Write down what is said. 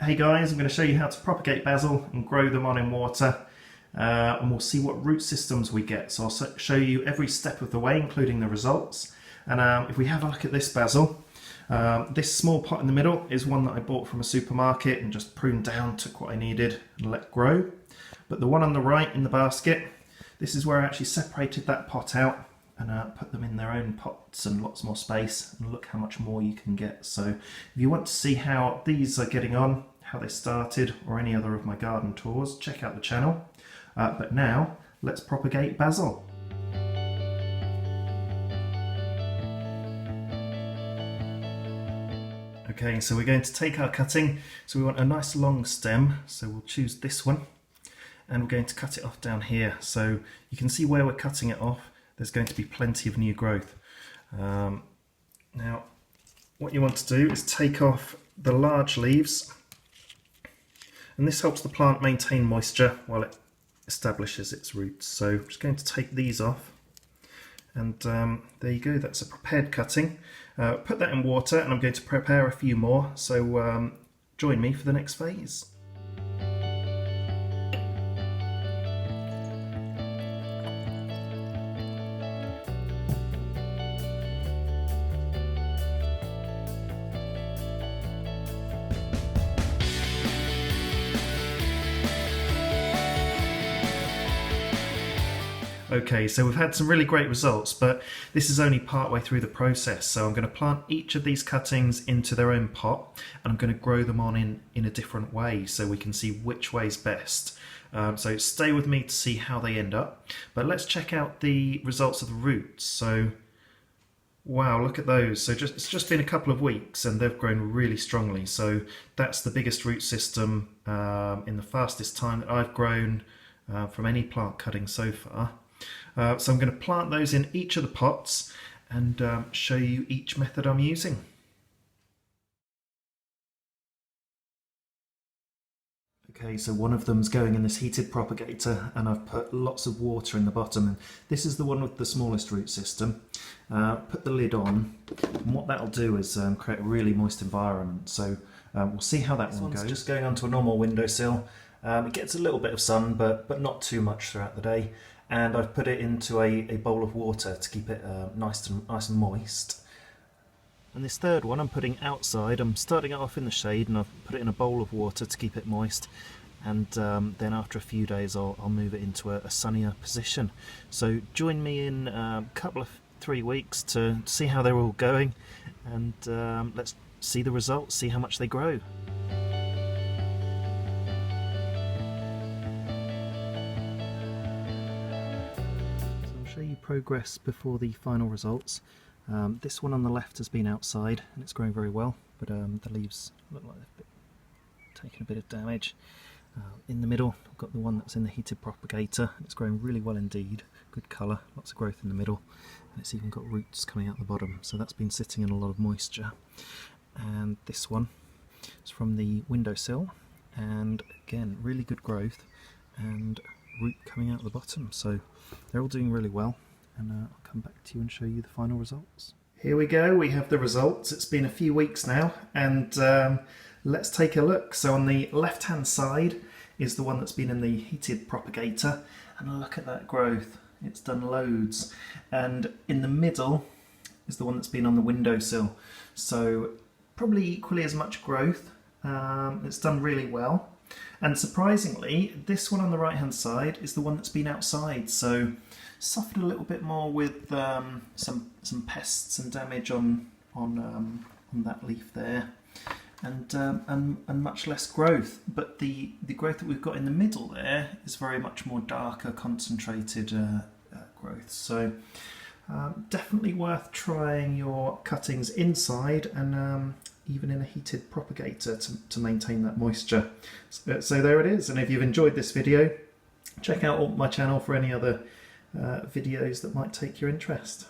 Hey guys, I'm going to show you how to propagate basil and grow them on in water, and we'll see what root systems we get. So I'll show you every step of the way, including the results. And if we have a look at this basil, this small pot in the middle is one that I bought from a supermarket and just pruned down, took what I needed and let grow. But the one on the right in the basket, this is where I actually separated that pot out and put them in their own pots and lots more space, and look how much more you can get. So if you want to see how these are getting on, how they started, or any other of my garden tours, check out the channel. But now let's propagate basil. Okay, so we're going to take our cutting. So we want a nice long stem, so we'll choose this one, and we're going to cut it off down here. So you can see where we're cutting it off, there's going to be plenty of new growth. Now what you want to do is take off the large leaves, and this helps the plant maintain moisture while it establishes its roots. So I'm just going to take these off, and there you go, that's a prepared cutting. Put that in water, and I'm going to prepare a few more, so join me for the next phase. Okay, so we've had some really great results, but this is only part way through the process. So I'm going to plant each of these cuttings into their own pot, and I'm going to grow them on in a different way so we can see which way is best. So stay with me to see how they end up. But let's check out the results of the roots. So wow, look at those. So it's just been a couple of weeks and they've grown really strongly. So that's the biggest root system in the fastest time that I've grown from any plant cutting so far. So I'm going to plant those in each of the pots and show you each method I'm using. Okay, so one of them's going in this heated propagator, and I've put lots of water in the bottom, and this is the one with the smallest root system. Put the lid on, and what that'll do is create a really moist environment. So we'll see how that one goes. Just going onto a normal windowsill. It gets a little bit of sun, but not too much throughout the day. And I've put it into a bowl of water to keep it nice and moist. And this third one I'm putting outside. I'm starting it off in the shade, and I've put it in a bowl of water to keep it moist. And then after a few days I'll move it into a sunnier position. So join me in a couple of 3 weeks to see how they're all going, and let's see the results, see how much they grow. Show you progress before the final results. This one on the left has been outside and it's growing very well, but the leaves look like they've taken a bit of damage. In the middle I've got the one that's in the heated propagator. It's growing really well indeed, good colour, lots of growth in the middle, and it's even got roots coming out the bottom, so that's been sitting in a lot of moisture. And this one is from the windowsill, and again really good growth and root coming out the bottom, so they're all doing really well, and I'll come back to you and show you the final results. Here we go, we have the results. It's been a few weeks now, and let's take a look. So on the left hand side is the one that's been in the heated propagator, and look at that growth, it's done loads. And in the middle is the one that's been on the windowsill, so probably equally as much growth. It's done really well. And surprisingly, this one on the right hand side is the one that's been outside, so suffered a little bit more with some pests and damage on that leaf there, and much less growth. But the growth that we've got in the middle there is very much more darker, concentrated growth. So definitely worth trying your cuttings inside, and even in a heated propagator to maintain that moisture. So there it is, and if you've enjoyed this video, check out my channel for any other videos that might take your interest.